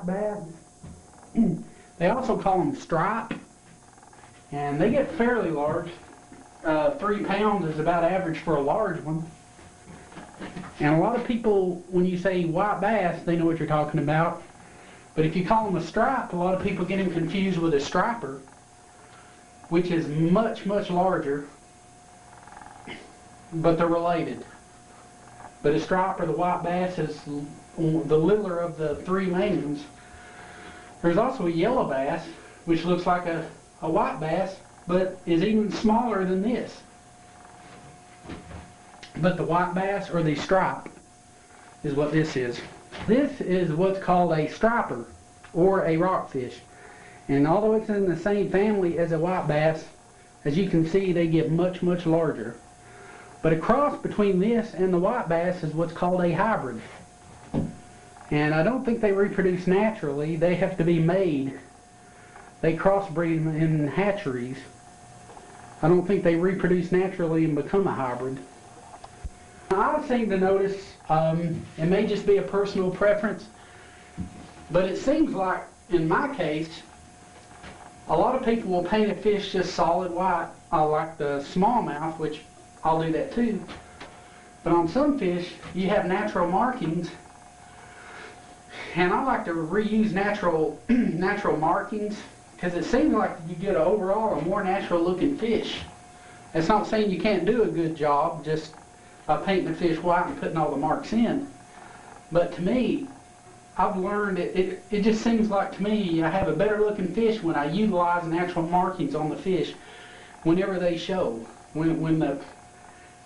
bass. They also call them stripe, and they get fairly large. 3 pounds is about average for a large one. And a lot of people, when you say white bass, they know what you're talking about. But if you call them a stripe, a lot of people get them confused with a striper, which is much, much larger, but they're related. But a stripe or the white bass is the littler of the 3 main ones. There's also a yellow bass, which looks like a white bass, but is even smaller than this. But the white bass, or the stripe, is what this is. This is what's called a striper, or a rockfish. And although it's in the same family as a white bass, as you can see, they get much, much larger. But a cross between this and the white bass is what's called a hybrid. And I don't think they reproduce naturally. They have to be made. They crossbreed in hatcheries. I don't think they reproduce naturally and become a hybrid. I seem to notice, it may just be a personal preference, but it seems like, in my case, a lot of people will paint a fish just solid white, like the smallmouth, which I'll do that too. But on some fish, you have natural markings, and I like to reuse natural markings, because it seems like you get overall a more natural looking fish. That's not saying you can't do a good job just by painting the fish white and putting all the marks in. But to me, I've learned it just seems like to me I have a better looking fish when I utilize natural markings on the fish whenever they show. When it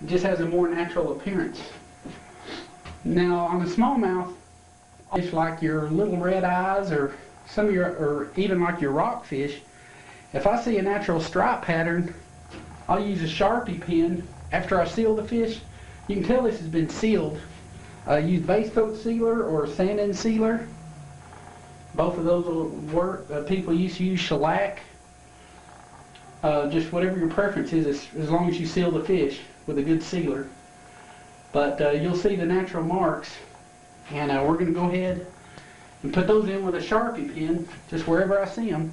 just has a more natural appearance. Now on a smallmouth fish like your little red eyes or some of your, or even like your rockfish, if I see a natural stripe pattern, I'll use a Sharpie pen after I seal the fish. You can tell this has been sealed. Use base coat sealer or sand sealer. Both of those will work. People used to use shellac. Just whatever your preference is, as long as you seal the fish with a good sealer. But you'll see the natural marks, and we're going to go ahead and put those in with a Sharpie pen, just wherever I see them.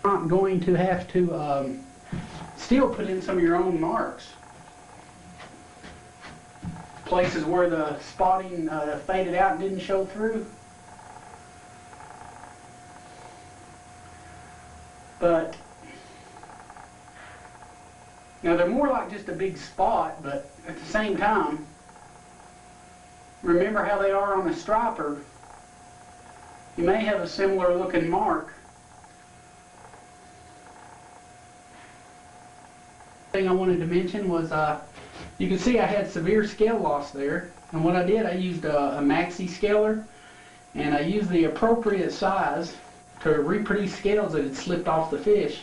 I'm going to have to still put in some of your own marks. Places where the spotting faded out and didn't show through. But now they're more like just a big spot, but at the same time, remember how they are on a striper. You may have a similar looking mark. The thing I wanted to mention was you can see I had severe scale loss there, and what I did, I used a maxi scaler, and I used the appropriate size to reproduce scales that had slipped off the fish.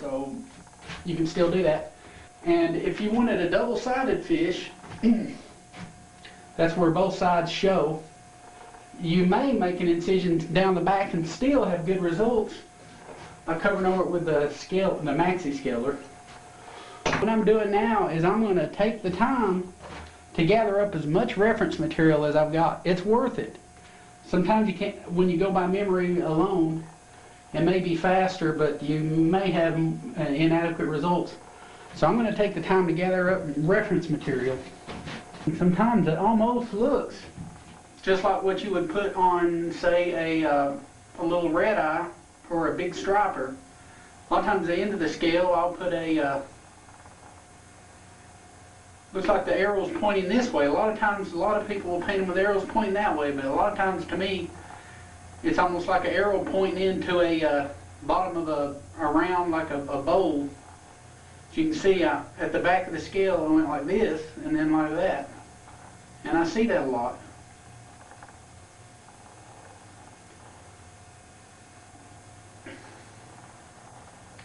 So you can still do that. And if you wanted a double-sided fish, that's where both sides show. You may make an incision down the back and still have good results by covering over it with the scale, the maxi scaler. What I'm doing now is I'm going to take the time to gather up as much reference material as I've got. It's worth it. Sometimes you can't, when you go by memory alone, it may be faster, but you may have inadequate results. So I'm going to take the time to gather up reference material. And sometimes it almost looks just like what you would put on, say, a little red eye or a big striper. A lot of times at the end of the scale, I'll put a looks like the arrow's pointing this way. A lot of times, a lot of people will paint them with arrows pointing that way, but a lot of times, to me, it's almost like an arrow pointing into a bottom of a round, like a bowl. As you can see, at the back of the scale, I went like this, and then like that. And I see that a lot.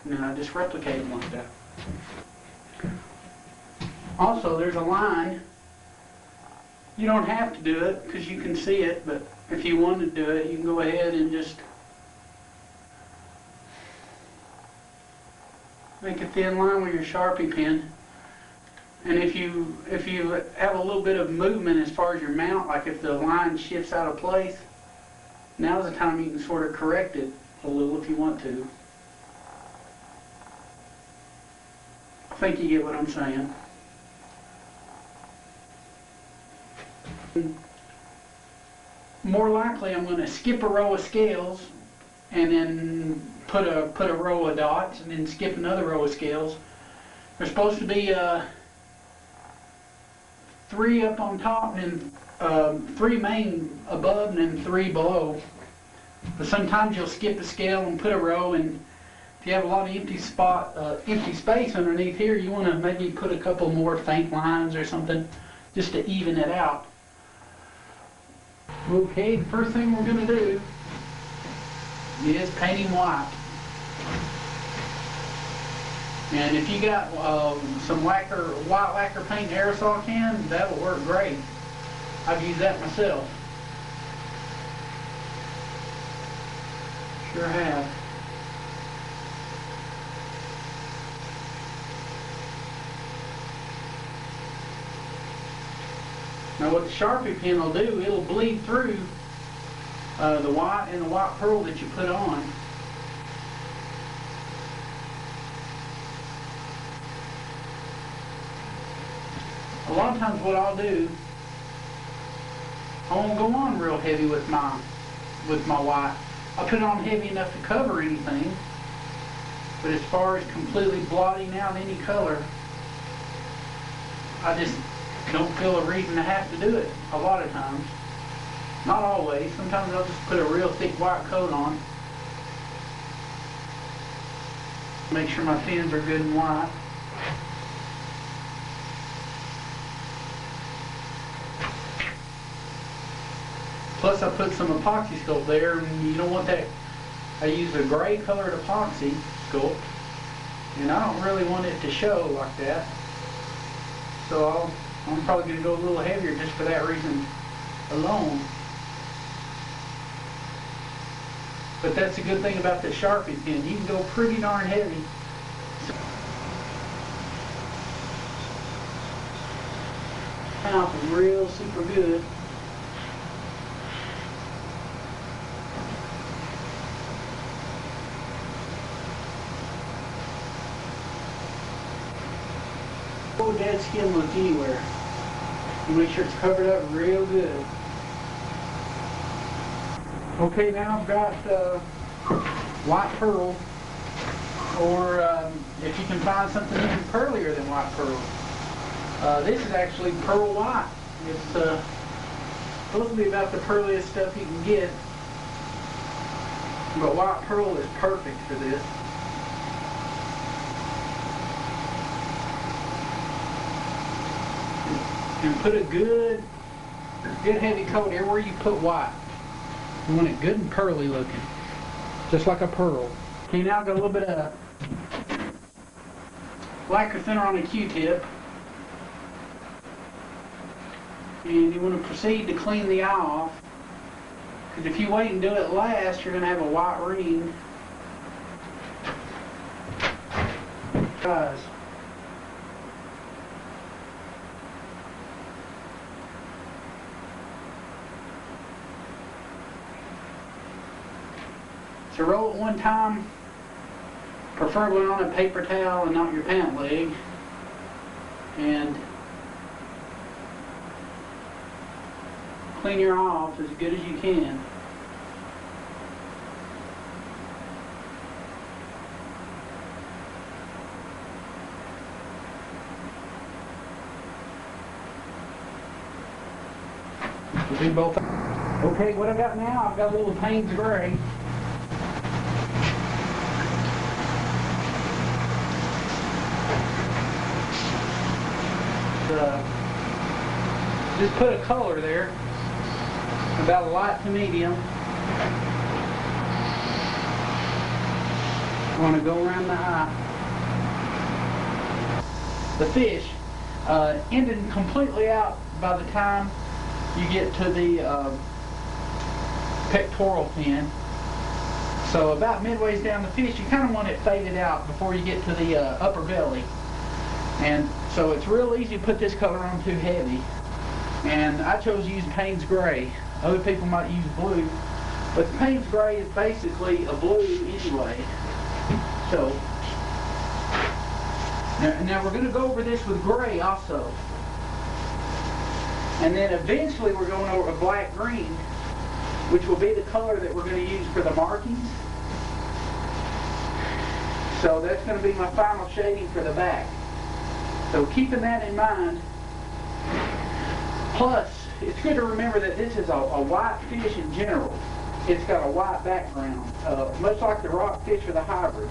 And then I just replicate them like that. Also, there's a line. You don't have to do it because you can see it, but if you want to do it, you can go ahead and just make a thin line with your Sharpie pen. And if you have a little bit of movement as far as your mount, like if the line shifts out of place, now's the time you can sort of correct it a little if you want to. I think you get what I'm saying. More likely I'm going to skip a row of scales and then put a row of dots and then skip another row of scales. There's supposed to be 3 up on top and then 3 main above and then 3 below. But sometimes you'll skip a scale and put a row, and if you have a lot of empty space underneath here, you want to maybe put a couple more faint lines or something just to even it out. Okay, the first thing we're going to do is painting white. And if you got some white lacquer paint aerosol can, that'll work great. I've used that myself. Sure have. Now what the Sharpie pen will do, it'll bleed through the white and the white pearl that you put on. A lot of times what I'll do, I won't go on real heavy with my white. I'll put it on heavy enough to cover anything, but as far as completely blotting out any color, I just don't feel a reason to have to do it a lot of times. Not always. Sometimes I'll just put a real thick white coat on. Make sure my pins are good and white. Plus I put some epoxy sculpt there, and you don't want that. I use a gray colored epoxy sculpt, and I don't really want it to show like that. So I'm probably going to go a little heavier just for that reason alone. But that's the good thing about the Sharpie pen. You can go pretty darn heavy. Out real super good. No dead skin look anywhere. You make sure it's covered up real good. Okay, now I've got white pearl, or if you can find something even pearlier than white pearl. This is actually pearl white. It's supposed to be about the pearliest stuff you can get, but white pearl is perfect for this. And put a good heavy coat everywhere you put white. You want it good and pearly looking, just like a pearl. Okay, now I've got a little bit of lacquer thinner on a Q-tip, and you want to proceed to clean the eye off, because if you wait and do it last, you're going to have a white ring. Guys. So roll it one time, preferably on a paper towel and not your pant leg, and clean your eye off as good as you can. We'll do both. Okay, what I got now, I've got a little Payne's Gray. Just put a color there, about a light to medium. I want to go around the eye. The fish ended completely out by the time you get to the pectoral fin. So about midways down the fish, you kind of want it faded out before you get to the upper belly. And So it's real easy to put this color on too heavy. And I chose to use Payne's Gray. Other people might use blue. But the Payne's Gray is basically a blue anyway. So, now we're going to go over this with gray also. And then eventually we're going over a black-green, which will be the color that we're going to use for the markings. So that's going to be my final shading for the back. So keeping that in mind, plus it's good to remember that this is a white fish in general. It's got a white background, much like the rockfish or the hybrid.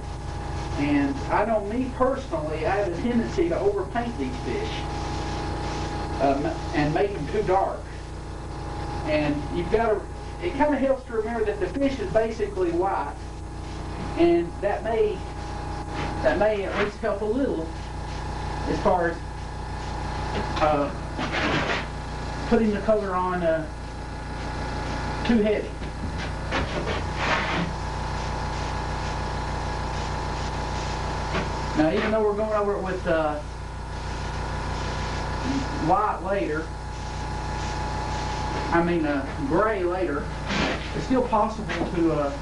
And I know me personally, I have a tendency to overpaint these fish and make them too dark. And you've got to, it kind of helps to remember that the fish is basically white, and that may at least help a little as far as putting the color on too heavy. Now, even though we're going over it with white later, gray later, it's still possible to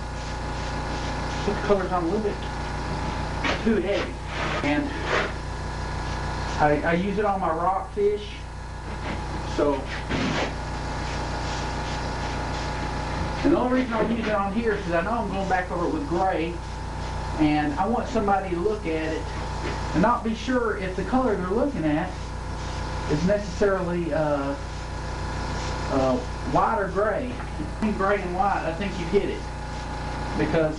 put the colors on a little bit too heavy. And I use it on my rockfish, so, and the only reason I'll use it on here is because I know I'm going back over it with gray, and I want somebody to look at it and not be sure if the color they're looking at is necessarily white or gray. Gray and white, I think you hit it, because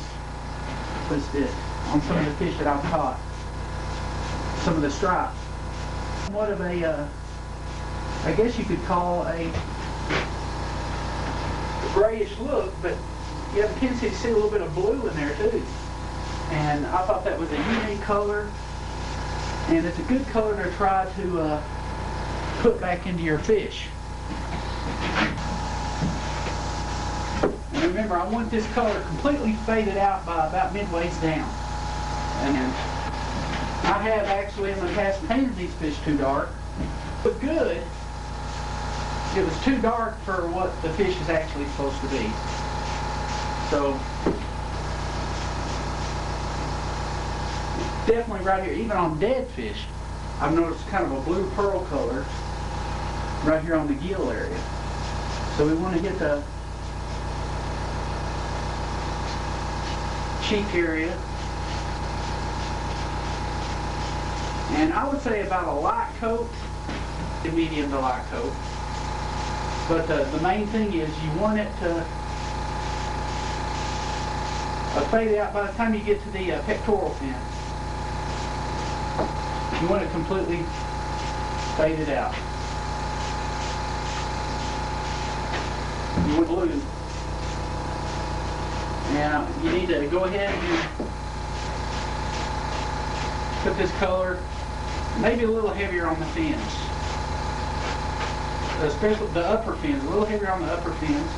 on some of the fish that I've caught, some of the stripes. Somewhat of a, I guess you could call a grayish look, but you have a tendency to see a little bit of blue in there too. And I thought that was a unique color, and it's a good color to try to put back into your fish. And remember, I want this color completely faded out by about midways down. And I have actually in the past painted these fish too dark, but good. It was too dark for what the fish is actually supposed to be. So, definitely right here, even on dead fish, I've noticed kind of a blue pearl color right here on the gill area. So we want to get the cheek area. And I would say about a light coat, a medium to light coat. But the main thing is you want it to fade out by the time you get to the pectoral fin. You want it completely faded out. You want blue. Now you need to go ahead and put this color maybe a little heavier on the fins. Especially the upper fins, a little heavier on the upper fins.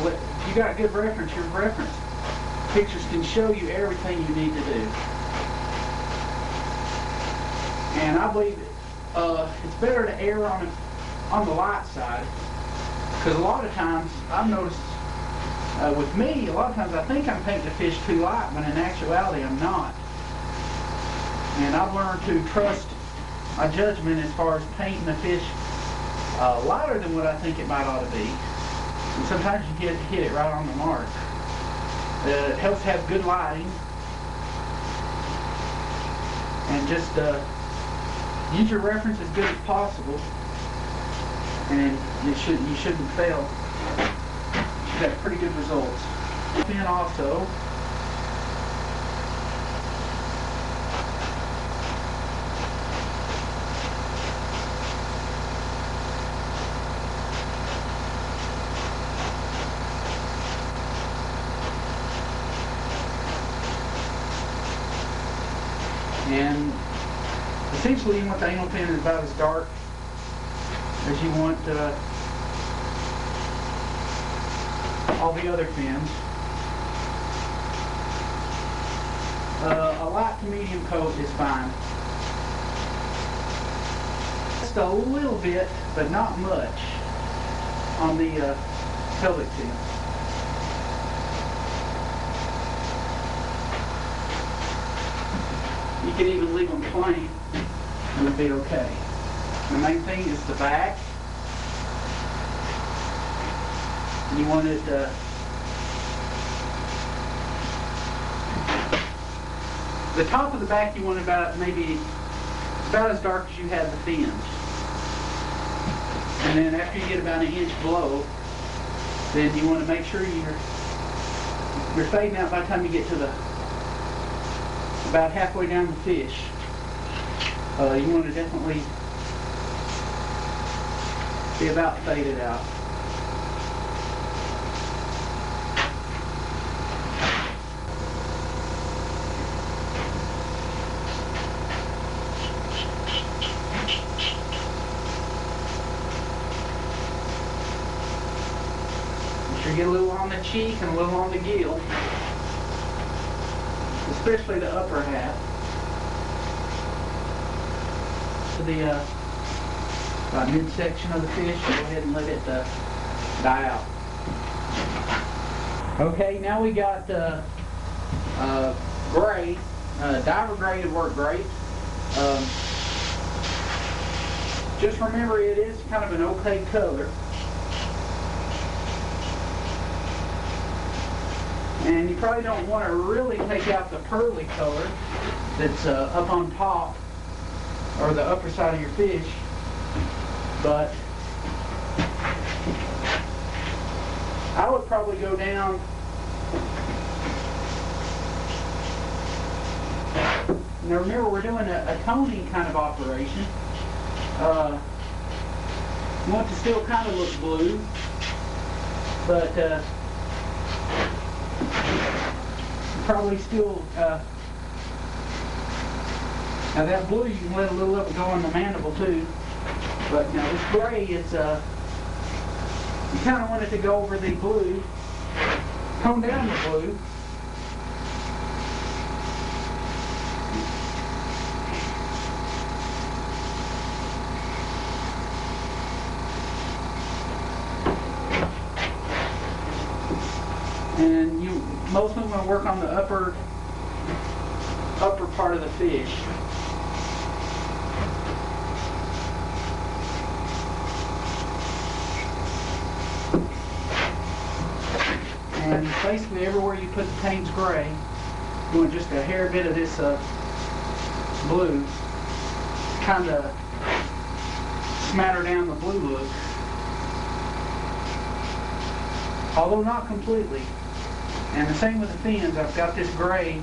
If you got good reference, your reference pictures can show you everything you need to do. And I believe it's better to err on the light side, because a lot of times I've noticed with me, a lot of times I think I'm painting the fish too light, when in actuality I'm not. And I've learned to trust my judgment as far as painting the fish lighter than what I think it might ought to be. And sometimes you hit it right on the mark. It helps have good lighting, and just use your reference as good as possible, and you shouldn't fail. You should have pretty good results. Then also, and essentially you want the anal fin is about as dark as you want all the other fins. A light to medium coat is fine. just a little bit, but not much, on the pelvic fin. You can even leave them plain and it'll be okay. The main thing is the back. You want it the top of the back you want about maybe about as dark as you have the fins. And then after you get about an inch below, then you want to make sure you're fading out by the time you get to the about halfway down the fish. You want to definitely be about faded out. Get a little on the cheek and a little on the gill, especially the upper half. To the midsection of the fish, go ahead and let it die out. Okay, now we got gray. Diver gray would work great. Just remember, it is kind of an opaque color. And you probably don't want to really take out the pearly color that's up on top or the upper side of your fish, but I would probably go down now. Remember, we're doing a toning kind of operation. You want to still kind of look blue, but probably still, now that blue you can let a little of it go on the mandible too, but now this gray, it's you kind of want it to go over the blue, tone down the blue, and most of them will work on the upper part of the fish. And basically everywhere you put the Payne's gray, you want just a hair bit of this blue, kind of smatter down the blue look, although not completely. And the same with the fins. I've got this gray,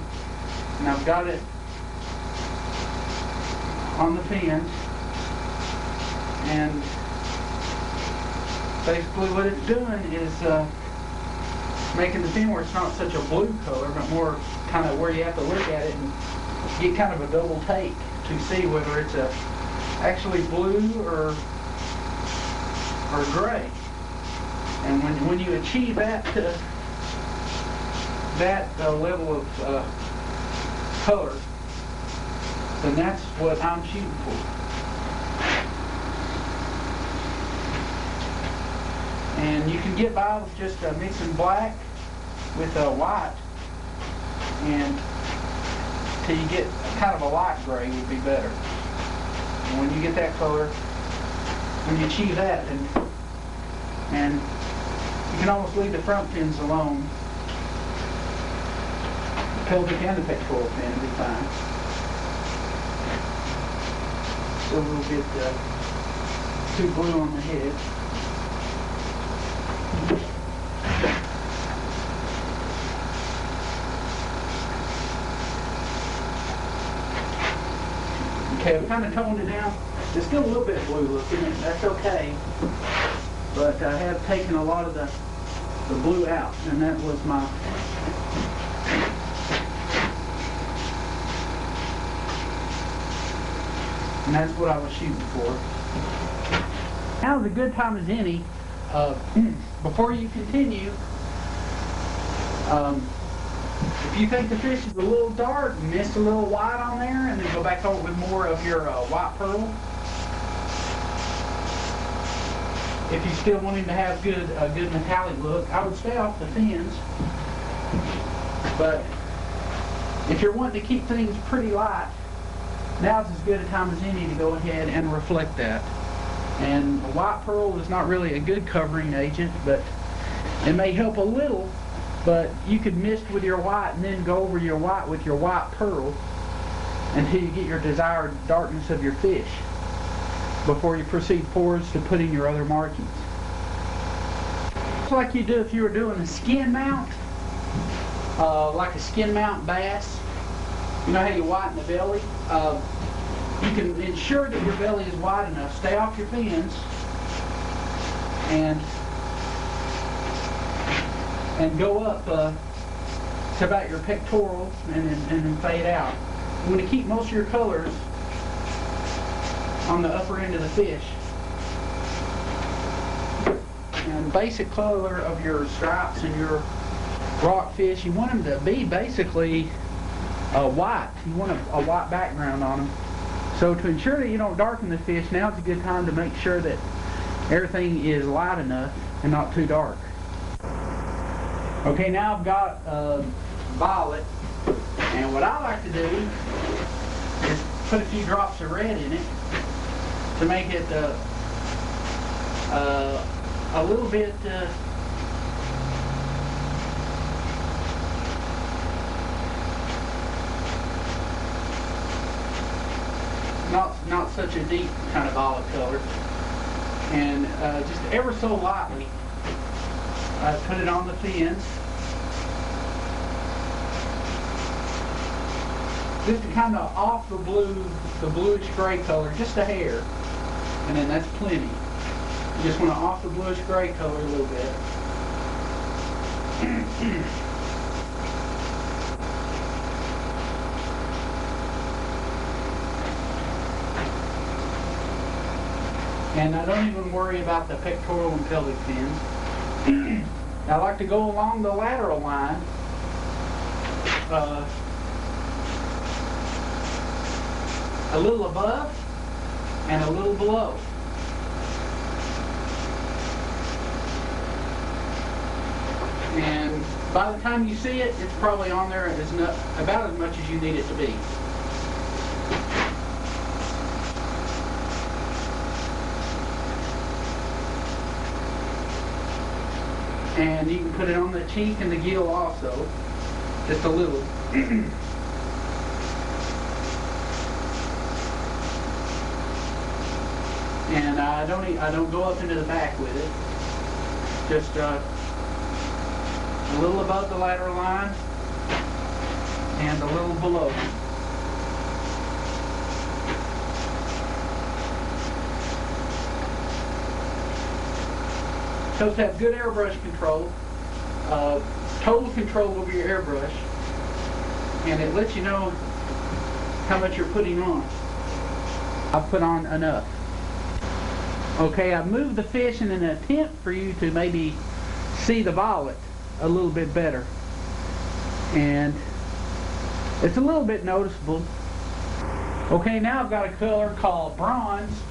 and I've got it on the fins, and basically what it's doing is making the fin where it's not such a blue color, but more kind of where you have to look at it and get kind of a double take to see whether it's actually blue or gray. And when you achieve that level of color, then that's what I'm shooting for. And you can get by with just mixing black with white, and till you get kind of a light gray would be better. And when you get that color, when you achieve that, and you can almost leave the front fins alone. Pelvic and the pectoral fin will be fine. So we'll get too blue on the head. Okay, I've kind of toned it down. There's still a little bit of blue looking, and that's okay. But I have taken a lot of the blue out, and that was my and that's what I was shooting for. Now's a good time as any. Before you continue, if you think the fish is a little dark, mist a little white on there, and then go back over with more of your white pearl, if you still want him to have a good metallic look, I would stay off the fins. But if you're wanting to keep things pretty light, now's as good a time as any to go ahead and reflect that. And white pearl is not really a good covering agent, but it may help a little. But you could mist with your white and then go over your white with your white pearl until you get your desired darkness of your fish before you proceed forwards to putting your other markings. Just like you do if you were doing a skin mount, like a skin mount bass. You know how you whiten the belly? You can ensure that your belly is wide enough. Stay off your fins and go up to about your pectoral and then fade out. You want to keep most of your colors on the upper end of the fish. And basic color of your stripes and your rockfish, you want them to be basically white. You want a white background on them. So to ensure that you don't darken the fish, now's a good time to make sure that everything is light enough and not too dark. Okay, now I've got violet, and what I like to do is put a few drops of red in it to make it a little bit not such a deep kind of violet color, and just ever so lightly put it on the fins, just to kind of off the bluish gray color, just a hair, and then that's plenty. You just want to off the bluish gray color a little bit. And I don't even worry about the pectoral and pelvic fins. I like to go along the lateral line a little above and a little below. And by the time you see it, it's probably on there about as much as you need it to be. And you can put it on the cheek and the gill also, just a little. And I don't go up into the back with it. Just a little above the lateral line and a little below. So to have good airbrush control, total control over your airbrush, and it lets you know how much you're putting on. I've put on enough. Okay, I've moved the fish in an attempt for you to maybe see the violet a little bit better. And it's a little bit noticeable. Okay, now I've got a color called bronze.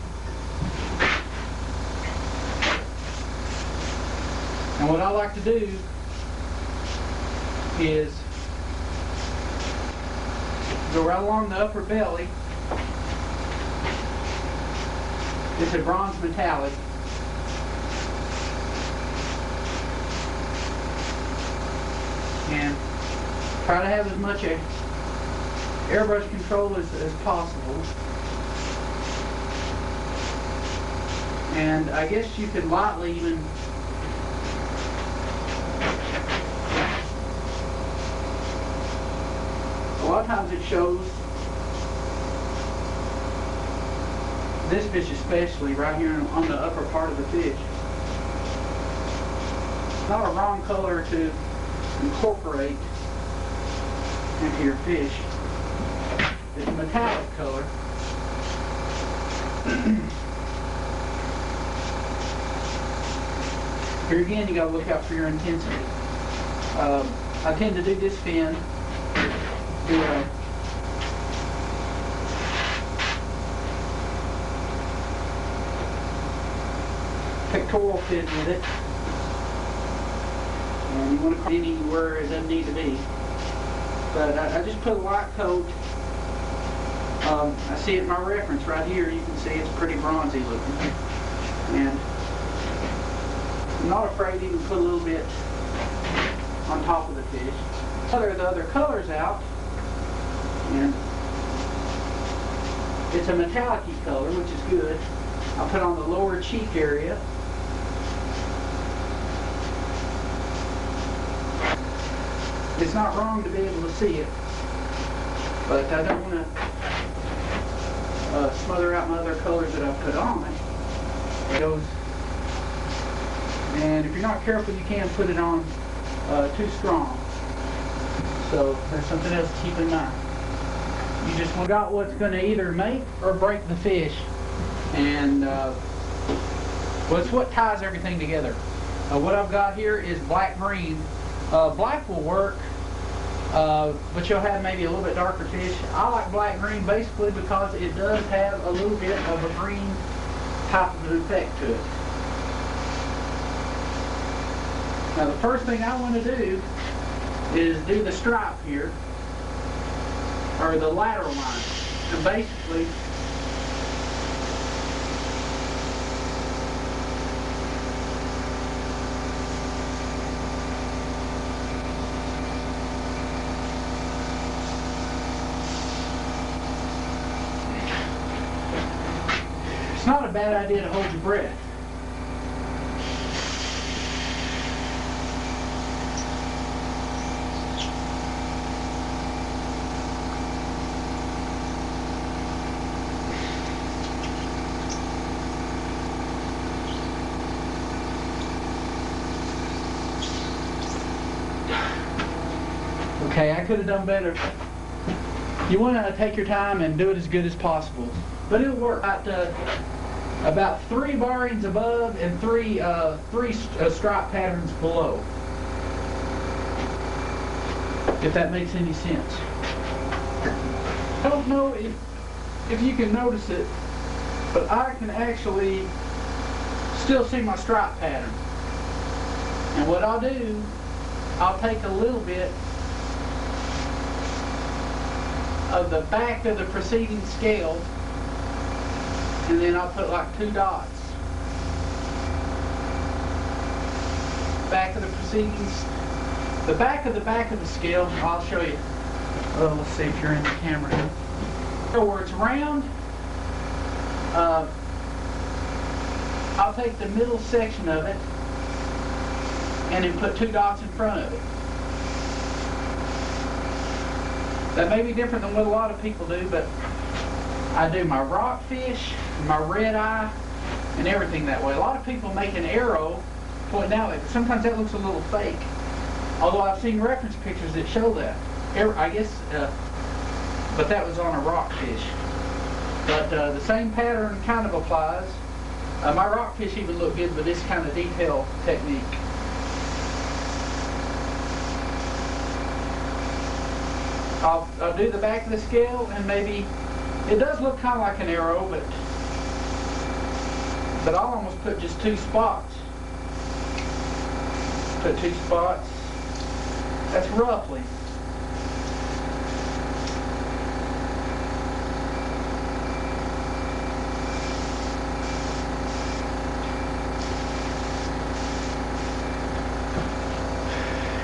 And what I like to do is go right along the upper belly. It's a bronze metallic. And try to have as much airbrush control as possible. And I guess you could lightly even a lot of times it shows, this fish especially, right here on the upper part of the fish. It's not a wrong color to incorporate into your fish. It's a metallic color. Here again, you got to look out for your intensity. I tend to do this fin. pectoral fin with it. And you want to put it anywhere it doesn't need to be. But I just put a light coat. I see it in my reference right here. You can see it's pretty bronzy looking. And I'm not afraid to even put a little bit on top of the fish. Color the other colors out. And it's a metallic-y color, which is good. I'll put on the lower cheek area. It's not wrong to be able to see it, but I don't want to smother out my other colors that I've put on. It goes, and if you're not careful, you can put it on too strong. So there's something else to keep in mind. You just got what's going to either make or break the fish, and well, it's what ties everything together. What I've got here is black-green. Black will work, but you'll have maybe a little bit darker fish. I like black-green basically because it does have a little bit of a green type of an effect to it. Now the first thing I want to do is do the stripe here, or the lateral line. And basically, it's not a bad idea to hold your breath. Okay, I could have done better. You want to take your time and do it as good as possible, but it'll work. About 3 barrings above and three stripe patterns below, if that makes any sense. I don't know if you can notice it, but I can actually still see my stripe pattern. And what I'll do, I'll take a little bit of the back of the preceding scale, and then I'll put like 2 dots. Back of the preceding, the back of the scale. I'll show you. Oh, let's see if you're in the camera here. So where it's round, I'll take the middle section of it and then put 2 dots in front of it. That may be different than what a lot of people do, but I do my rockfish, my red eye, and everything that way. A lot of people make an arrow pointing that way, but sometimes that looks a little fake. Although I've seen reference pictures that show that. I guess, but that was on a rockfish. But the same pattern kind of applies. My rockfish even look good with this kind of detail technique. I'll do the back of the scale, and maybe it does look kind of like an arrow, but I'll almost put just 2 spots. Put 2 spots. That's roughly.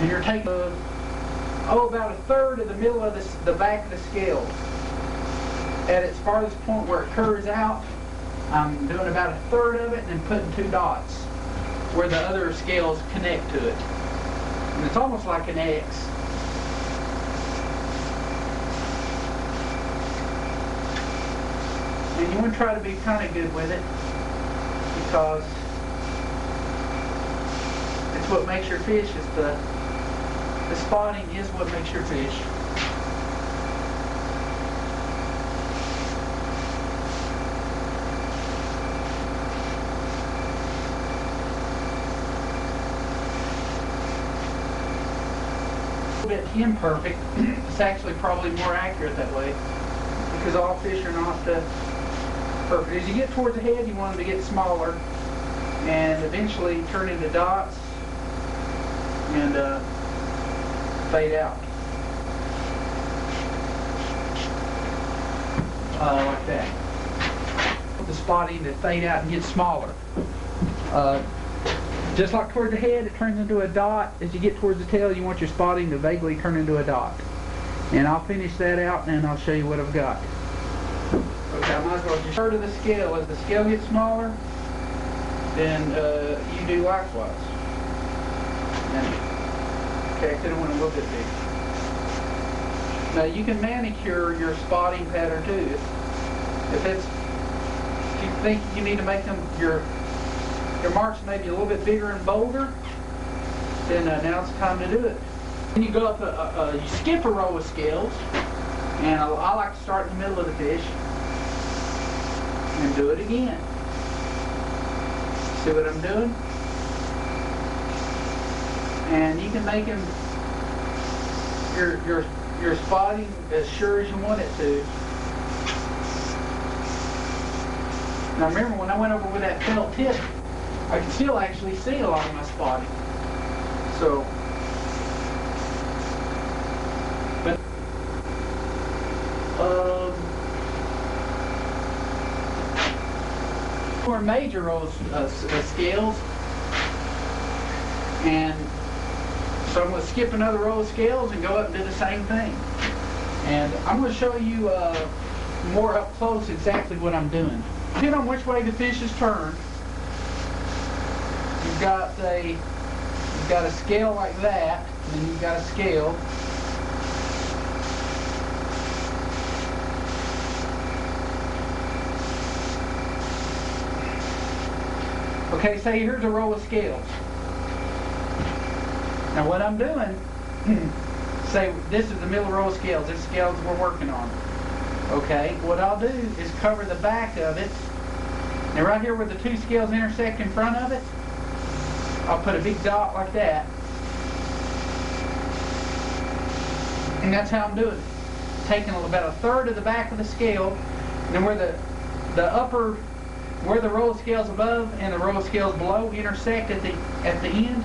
And you're taking about 1/3 of the middle of the back of the scale. At its farthest point where it curves out, I'm doing about 1/3 of it and then putting 2 dots where the other scales connect to it. And it's almost like an X. And you want to try to be kind of good with it, because it's what makes your fish. The spotting is what makes your fish. A little bit imperfect. It's actually probably more accurate that way, because all fish are not perfect. As you get towards the head, you want them to get smaller. and eventually turn into dots and fade out. Like that. The spotting to fade out and get smaller. Just like toward the head, it turns into a dot. As you get towards the tail, you want your spotting to vaguely turn into a dot. And I'll finish that out and I'll show you what I've got. Okay, I might as well just turn to the scale. As the scale gets smaller, then you do likewise. Okay, I could have went a little bit bigger. Now you can manicure your spotting pattern too. If you think you need to make them your marks maybe a little bit bigger and bolder, then now it's time to do it. Then you go up, you skip a row of scales, and I like to start in the middle of the fish and do it again. See what I'm doing? And you can make them your spotting as sure as you want it to. Now remember, when I went over with that felt tip, I can still actually see a lot of my spotting. So, but more major rows scales, and so I'm going to skip another row of scales and go up and do the same thing. And I'm going to show you more up close exactly what I'm doing. Depending on which way the fish is turned, you've got a scale like that, and then you've got a scale. Okay, say here's a row of scales. Now what I'm doing, say this is the middle row of scales, this scales we're working on. Okay, what I'll do is cover the back of it. Now right here where the two scales intersect in front of it, I'll put a big dot like that. And that's how I'm doing it. Taking about a third of the back of the scale, and then where where the row of scales above and the row of scales below intersect at the end,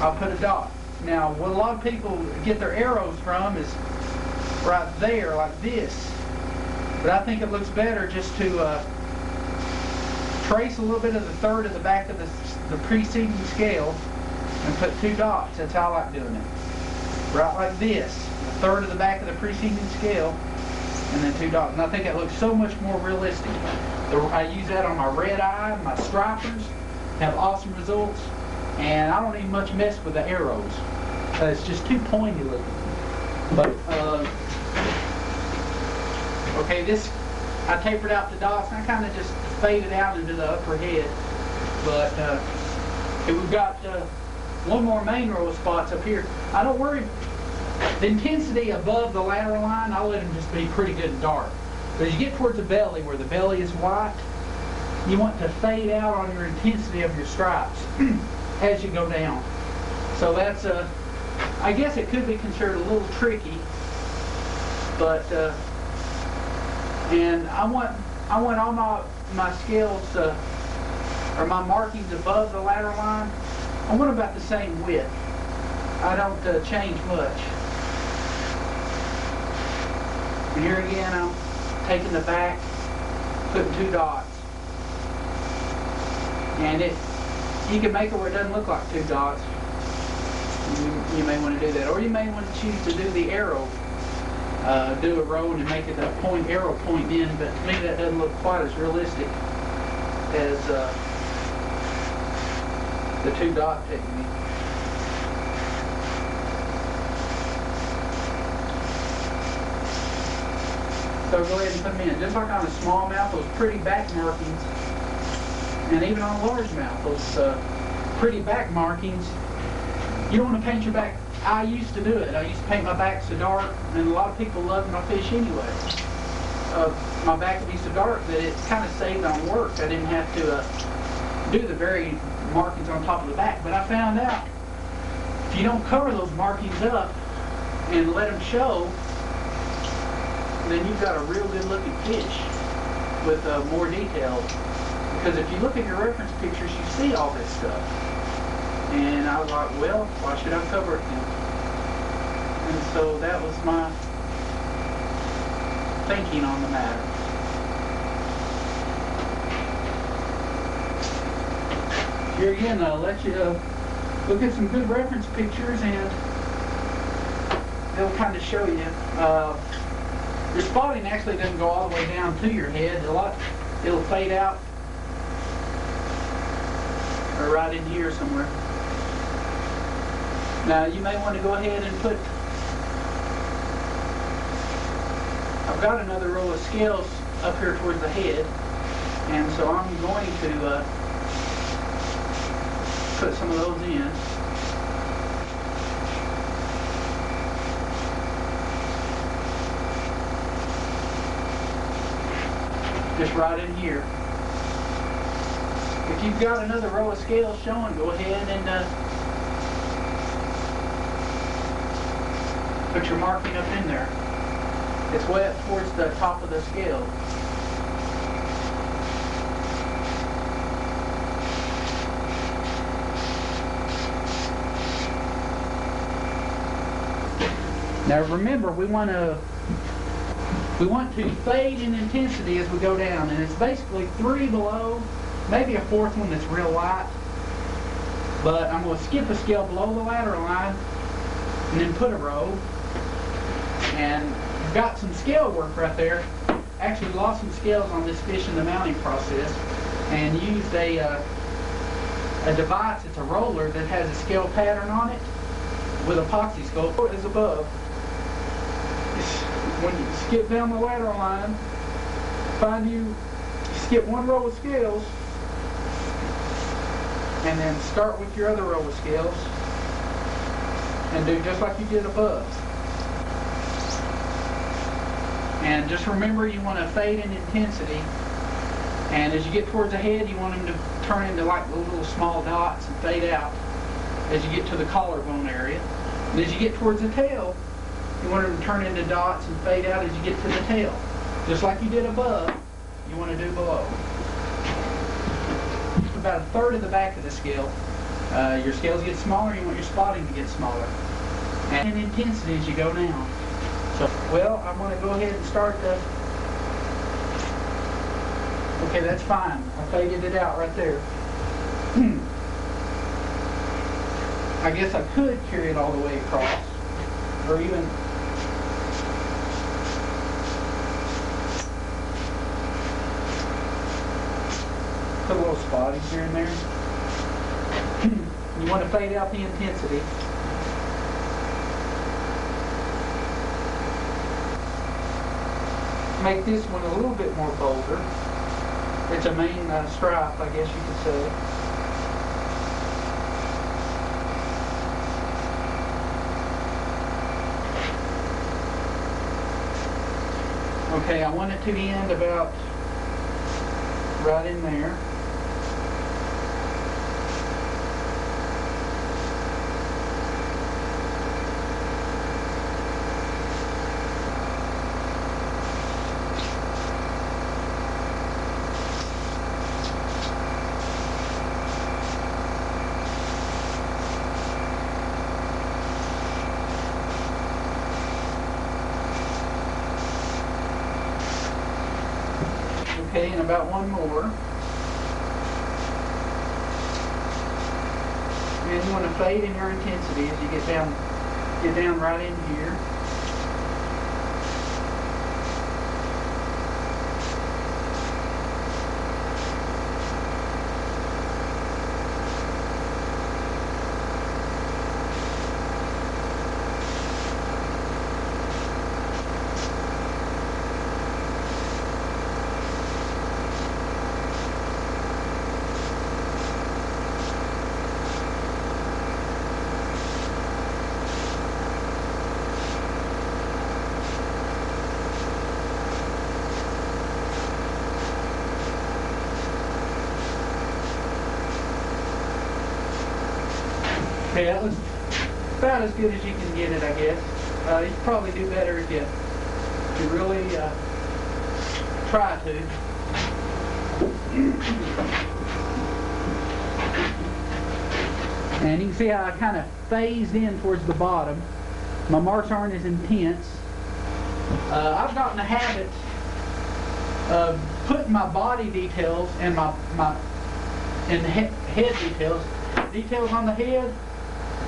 I'll put a dot. Now what a lot of people get their arrows from is right there, like this. But I think it looks better just to trace a little bit of the third of the back of the preceding scale and put two dots. That's how I like doing it. Right like this. A third of the back of the preceding scale and then two dots. And I think that looks so much more realistic. I use that on my red eye, my stripers, have awesome results. And I don't even much mess with the arrows. It's just too pointy looking. But, okay, this, I tapered out the dots and I kind of just faded out into the upper head. But we've got one more main row of spots up here. I don't worry. The intensity above the lateral line, I'll let them just be pretty good and dark. But as you get towards the belly, where the belly is white, you want to fade out on your intensity of your stripes as you go down. So that's I guess it could be considered a little tricky, but and I want all my scales or my markings above the lateral line. I want about the same width. I don't change much. And here again, I'm taking the back, putting two dots, and you can make it where it doesn't look like two dots. You may want to do that, or you may want to choose to do the arrow, do a row and make it a arrow point in. But to me, that doesn't look quite as realistic as the two dot technique. So go ahead and put them in. Just like on a smallmouth, those pretty back markings, and even on a largemouth, those pretty back markings, you don't want to paint your back. I used to do it. I used to paint my back so dark, and a lot of people loved my fish anyway. My back would be so dark that it kind of saved on work. I didn't have to do the very markings on top of the back. But I found out if you don't cover those markings up and let them show, then you've got a real good looking fish with more detail. Because if you look at your reference pictures, you see all this stuff. And I was like, well, why should I cover it then? And so that was my thinking on the matter. Here again, I'll let you look at some good reference pictures, and it'll kind of show you. Your spotting actually doesn't go all the way down to your head. It'll fade out or right in here somewhere. Now you may want to go ahead and put, I've got another row of scales up here towards the head, and so I'm going to put some of those in. Just right in here. If you've got another row of scales showing, go ahead and put your marking up in there. It's way up towards the top of the scale. Now remember, we want to fade in intensity as we go down, and it's basically 3 below, maybe a 4th one that's real light. But I'm going to skip a scale below the lateral line and then put a row. And I've got some scale work right there. Actually lost some scales on this fish in the mounting process, and used a device. It's a roller that has a scale pattern on it with epoxy scope as above. When you skip down the lateral line, skip one row of scales, and then start with your other row of scales, and do just like you did above. And just remember, you want to fade in intensity, and as you get towards the head, you want them to turn into like little small dots and fade out as you get to the collarbone area. And as you get towards the tail, you want them to turn into dots and fade out as you get to the tail. Just like you did above, you want to do below. About 1/3 of the back of the scale. Your scales get smaller, you want your spotting to get smaller. And in intensity as you go down. So, well, I'm going to go ahead and start the... Okay, that's fine. I faded it out right there. I guess I could carry it all the way across, or even... put a little spotting here and there. You want to fade out the intensity. Make this one a little bit more bolder. It's a main stripe, I guess you could say. Okay, I want it to end about right in there. Okay, and about one more. And you want to fade in your intensity as you get down right in here. Okay, that was about as good as you can get it, I guess. You could probably do better if you really try to. And you can see how I kind of phased in towards the bottom. My marks aren't as intense. I've gotten the habit of putting my body details and the head details on the head.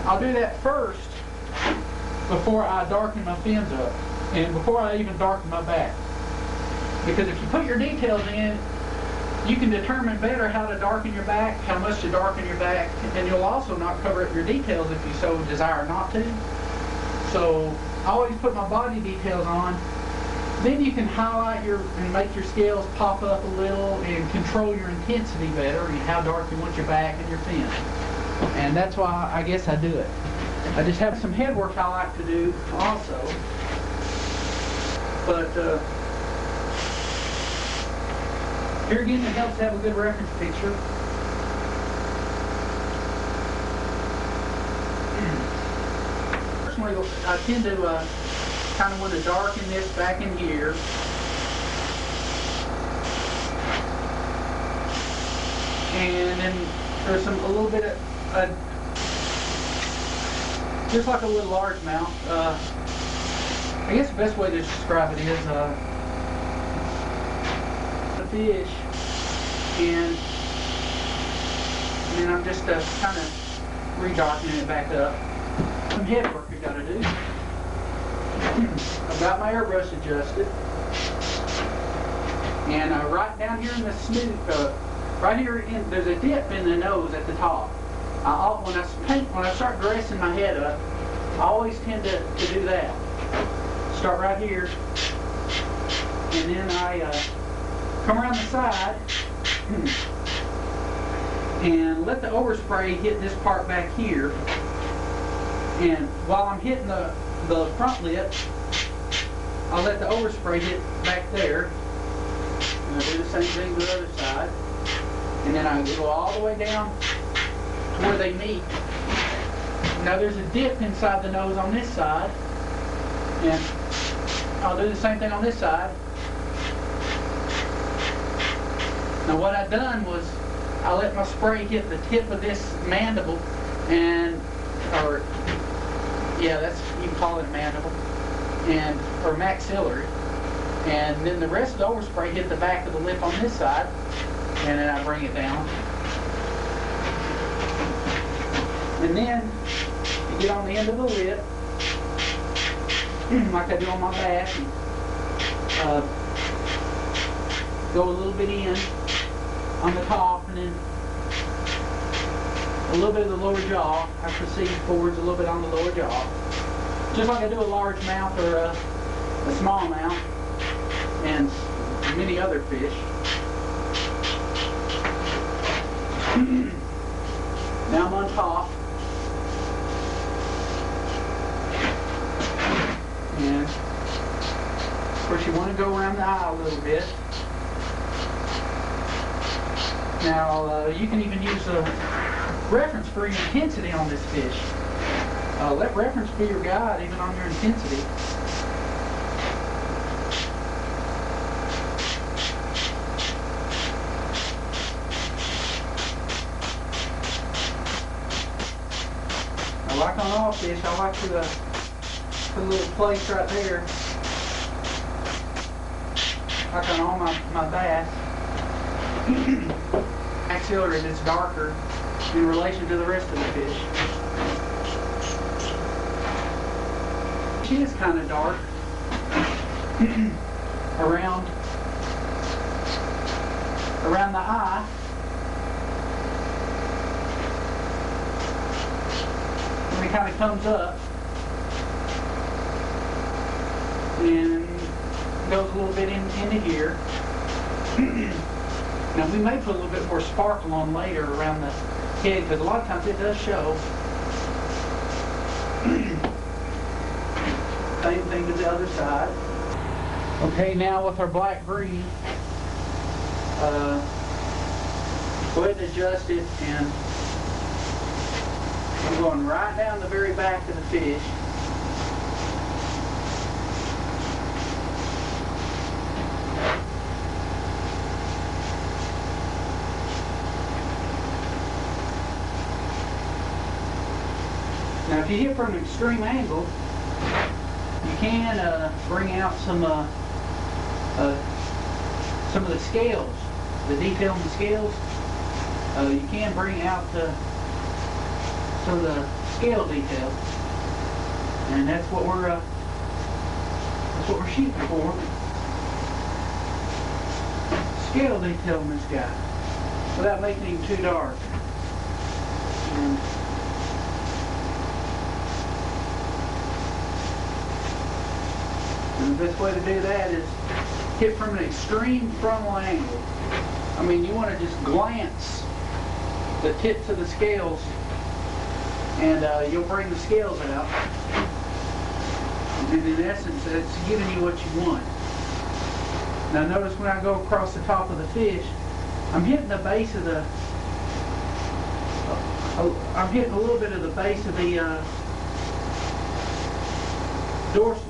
I'll do that first before I darken my fins up and before I even darken my back. Because if you put your details in, you can determine better how to darken your back, how much to darken your back, and you'll also not cover up your details if you so desire not to. So I always put my body details on. Then you can highlight and make your scales pop up a little and control your intensity better and how dark you want your back and your fin. And that's why I guess I do it. I just have some head work I like to do also. But here again, it helps to have a good reference picture. Personally, I tend to kind of want to darken this back in here. And then there's a little bit of, just like a little largemouth. I guess the best way to describe it is a fish, and then I'm just kind of re-darkening it back up. Some head work you got to do. I've got my airbrush adjusted, and right down here in the snoot, right here there's a dip in the nose at the top. When I start dressing my head up, I always tend to do that. Start right here, and then I come around the side and let the overspray hit this part back here. And while I'm hitting the front lip, I'll let the overspray hit back there. And I'll do the same thing to the other side. And then I go all the way down to where they meet. Now there's a dip inside the nose on this side. And I'll do the same thing on this side. Now what I've done was I let my spray hit the tip of this mandible you can call it a mandible, or maxillary, and then the rest of the overspray hit the back of the lip on this side, and then I bring it down. And then you get on the end of the lip, like I do on my back, and go a little bit in on the top, and then a little bit of the lower jaw. I proceed forwards a little bit on the lower jaw, just like I do a large mouth or a small mouth and many other fish. Now I'm on top, and of course you want to go around the eye a little bit. Now you can even use a reference for your intensity on this fish. Let reference be your guide even on your intensity. Now, like on all fish, I like to put a little place right there, like on all my bass. Maxillary that's darker in relation to the rest of the fish. She is kind of dark around the eye. When it kind of comes up and goes a little bit into here. Now we may put a little bit more sparkle on later around the head, because a lot of times it does show. Same thing to the other side. Okay, now with our black green, go ahead and adjust it, and I'm going right down the very back of the fish. Now if you hit from an extreme angle, you can bring out some of the scales, the detail in the scales. You can bring out some of the scale detail, and that's what we're shooting for. Scale detail in this guy, without making him too dark. And the best way to do that is hit from an extreme frontal angle. I mean, you want to just glance the tips of the scales, and you'll bring the scales out. And in essence, it's giving you what you want. Now notice when I go across the top of the fish, I'm hitting the base of the, I'm hitting a little bit of the base of the dorsals.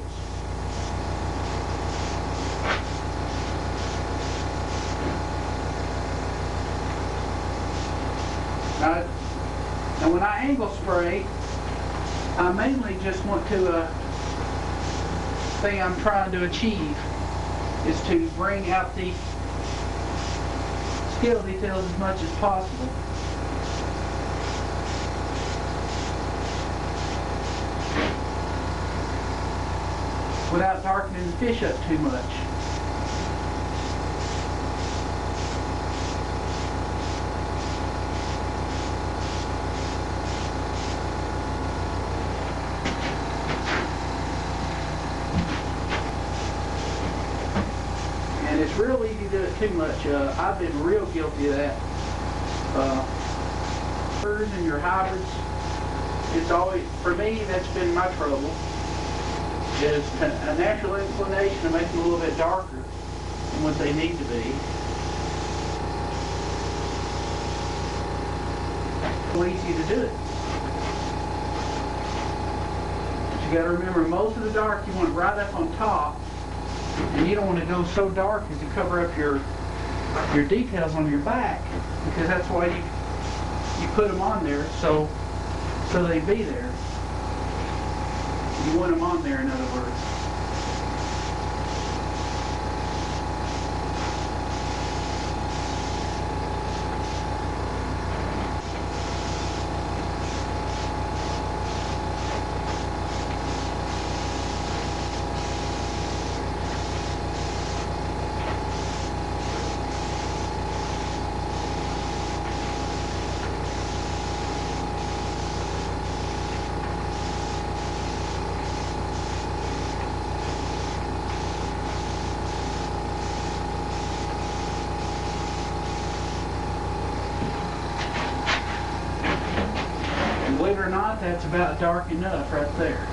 Now when I angle spray, I mainly just want to, thing I'm trying to achieve is to bring out the scale details as much as possible. Without darkening the fish up too much. And it's real easy to do it too much. I've been real guilty of that. And your hybrids, it's always, for me, that's been my trouble. Is a natural inclination to make them a little bit darker than what they need to be. It's easy to do it. But you got to remember, most of the dark you want it right up on top, and you don't want to go so dark as to cover up your details on your back, because that's why you put them on there, so they be there. You want them on there, in other words. Believe it or not, that's about dark enough right there.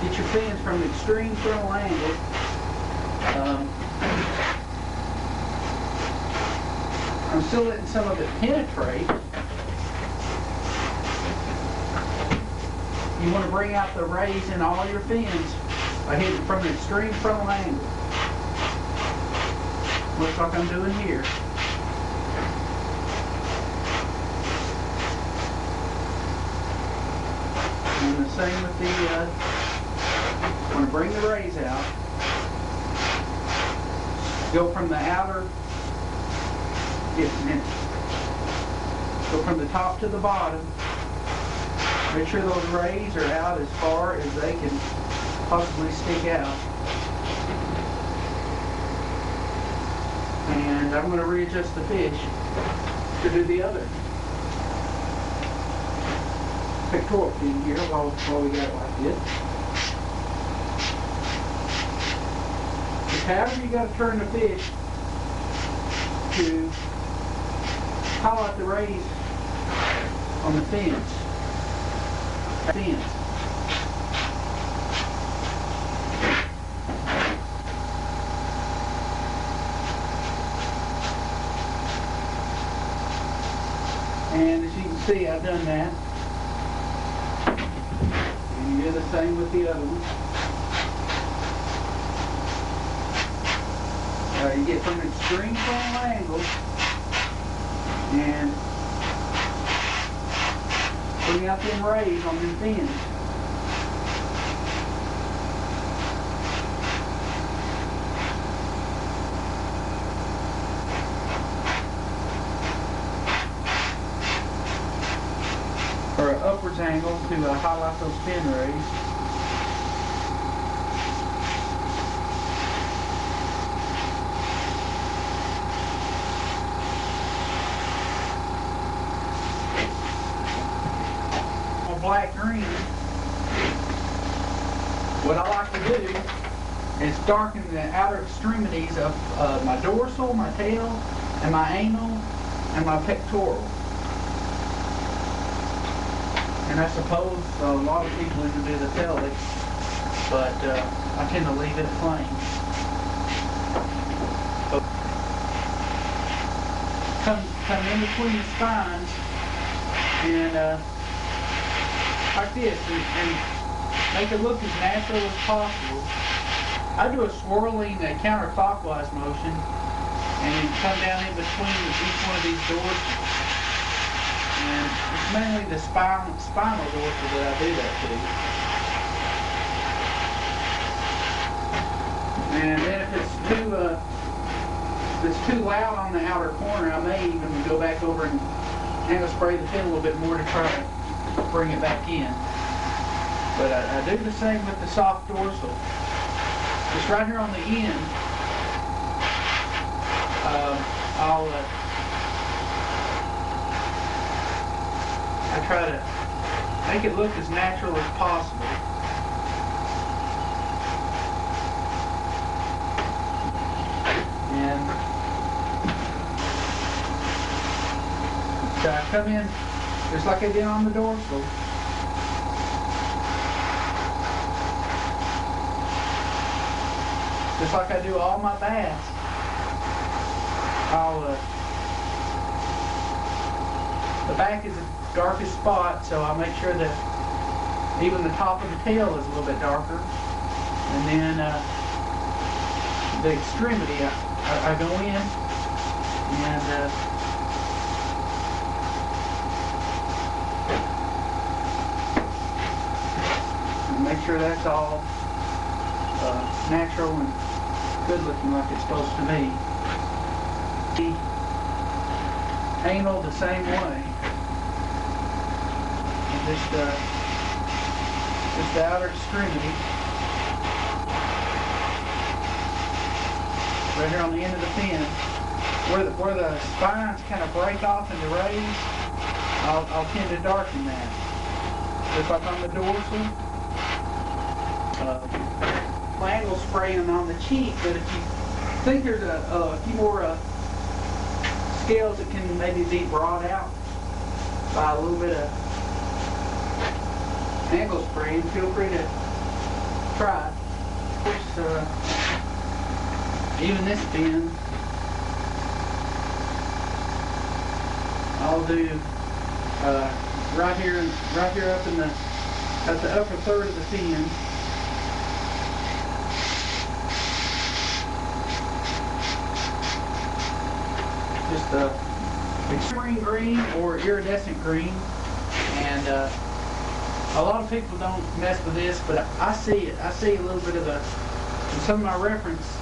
Get your fins from an extreme frontal angle. I'm still letting some of it penetrate. You want to bring out the rays in all your fins by hitting from an extreme frontal angle. Looks like I'm doing here. And the same with the, I'm going to bring the rays out, go from the outer, go from the top to the bottom, make sure those rays are out as far as they can possibly stick out. And I'm going to readjust the fish to do the other pectoral fin here while we got it like this. However you got to turn the fish to highlight the rays on the fins. And as you can see, I've done that. And you do the same with the other one. You get from an extreme frontal angle, and bring out them rays on them fins. Or an upwards angle to highlight those fin rays. Black green, what I like to do is darken the outer extremities of my dorsal, my tail, and my anal, and my pectoral. And I suppose a lot of people even do the pelvic, but I tend to leave it plain. Come in between the spines and like this, and make it look as natural as possible. I do a swirling counterclockwise motion and come down in between each one of these dorsals. And it's mainly the spinal dorsal that I do that to. And then if it's too loud on the outer corner, I may even go back over and angle spray the fin a little bit more to try to bring it back in. But I do the same with the soft dorsal. Just right here on the end, I try to make it look as natural as possible. And so I come in just like I did on the dorsal. Just like I do all my bass. The back is the darkest spot, so I make sure that even the top of the tail is a little bit darker. And then the extremity, I go in and make sure that's all natural and good looking like it's supposed to be. The anal the same way. And just the outer extremity. Right here on the end of the fin. Where the spines kind of break off into rays, I'll tend to darken that. Just like on the dorsal. Angle spraying on the cheek, but if you think there's a few more scales that can maybe be brought out by a little bit of angle spraying, feel free to try it. Of course, even this fin, I'll do right here up in at the upper third of the fin. Just extreme green or iridescent green, and a lot of people don't mess with this, but I see it. I see a little bit of in some of my reference,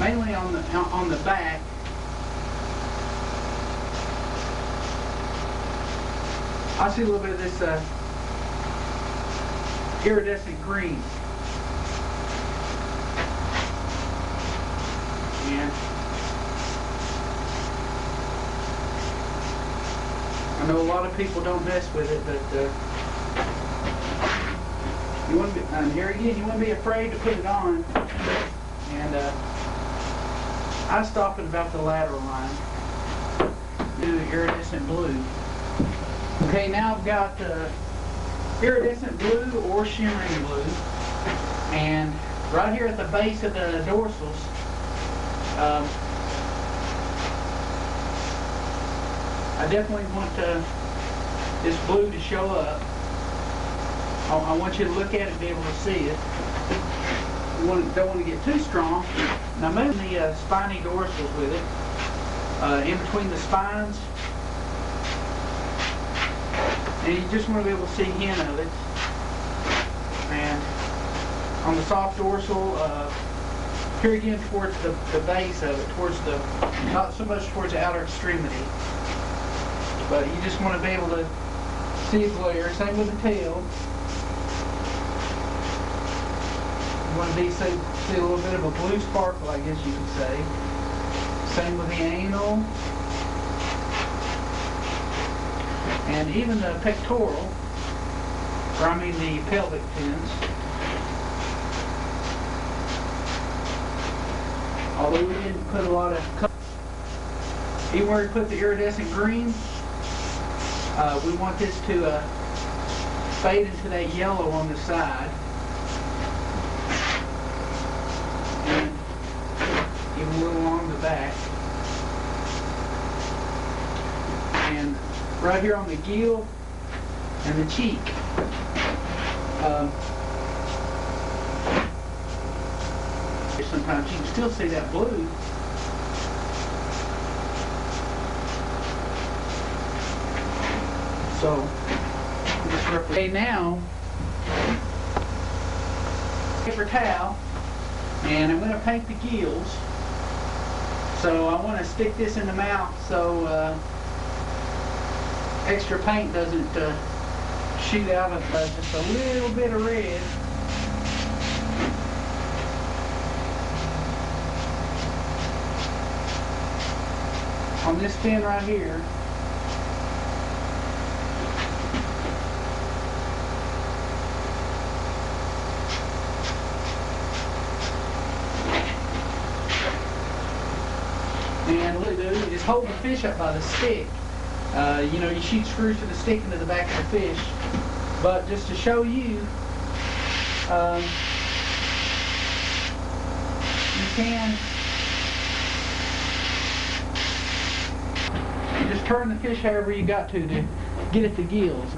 mainly on the back. I see a little bit of this iridescent green. And I know a lot of people don't mess with it, but you want to be, and here again, you want to be afraid to put it on. And I stop at about the lateral line. Do iridescent blue. Okay, now I've got iridescent blue or shimmering blue, and right here at the base of the dorsals. I definitely want this blue to show up. I want you to look at it and be able to see it. You don't want to get too strong. Now move the spiny dorsals with it. In between the spines, And you just want to be able to see hen of it. And on the soft dorsal, here again towards the base of it, towards the, not so much towards the outer extremity, but you just want to be able to see it glare. Same with the tail. You want to see a little bit of a blue sparkle, I guess you could say. Same with the anal. And even the pectoral, or I mean the pelvic fins. Although we didn't put a lot of color, even where we put the iridescent green, we want this to fade into that yellow on the side. And even a little along the back. And right here on the gill and the cheek. Sometimes you can still see that blue. So, okay, now, paper towel, and I'm going to paint the gills. So I want to stick this in the mouth so extra paint doesn't shoot out of just a little bit of red. On this fin right here. And what we do is hold the fish up by the stick. You know, you shoot screws to the stick into the back of the fish. But just to show you, you can just turn the fish however you got to get at the gills.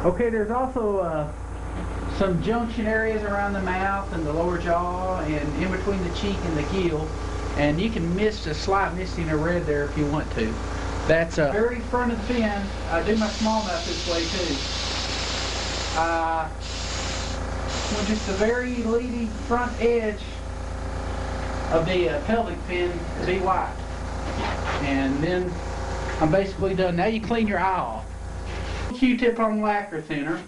Okay, there's also some junction areas around the mouth and the lower jaw and in between the cheek and the gill, and you can miss a slight misting of red there if you want to. That's very front of the fin. I do my smallmouth this way too. With just the very leading front edge of the pelvic fin to be white. And then I'm basically done. Now you clean your eye off. Q-tip on lacquer thinner.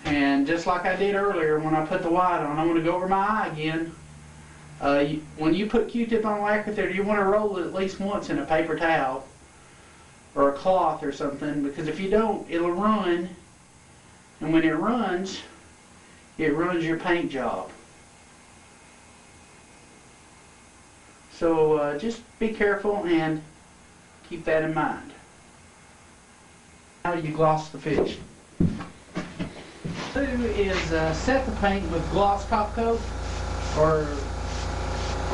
And just like I did earlier when I put the white on, I'm going to go over my eye again. When you put Q-tip on lacquer thinner, you want to roll it at least once in a paper towel or a cloth or something, because if you don't, it'll run. And when it runs your paint job. So just be careful and keep that in mind. Now you gloss the fish. Do is set the paint with gloss top coat, or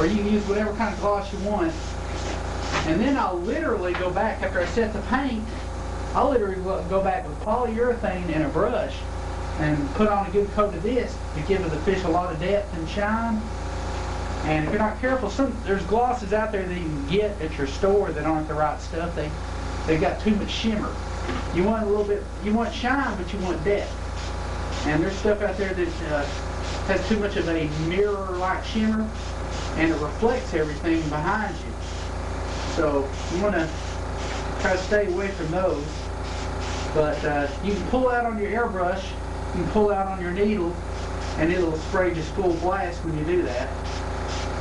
you can use whatever kind of gloss you want. And then I'll literally go back after I set the paint. I'll literally go back with polyurethane and a brush and put on a good coat of this to give the fish a lot of depth and shine. And if you're not careful, there's glosses out there that you can get at your store that aren't the right stuff. They've got too much shimmer. You want a little bit, you want shine, but you want depth. And there's stuff out there that has too much of a mirror-like shimmer, and it reflects everything behind you. So you want to try to stay away from those. But you can pull out on your airbrush, you can pull out on your needle, and it'll spray just full blast when you do that.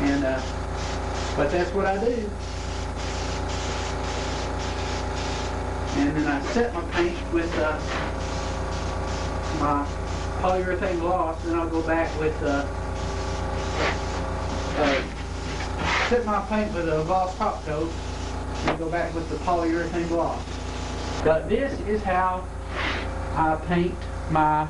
And but that's what I do. And then I set my paint with my polyurethane gloss, and I'll go back with set my paint with a gloss top coat, and go back with the polyurethane gloss. But this is how I paint my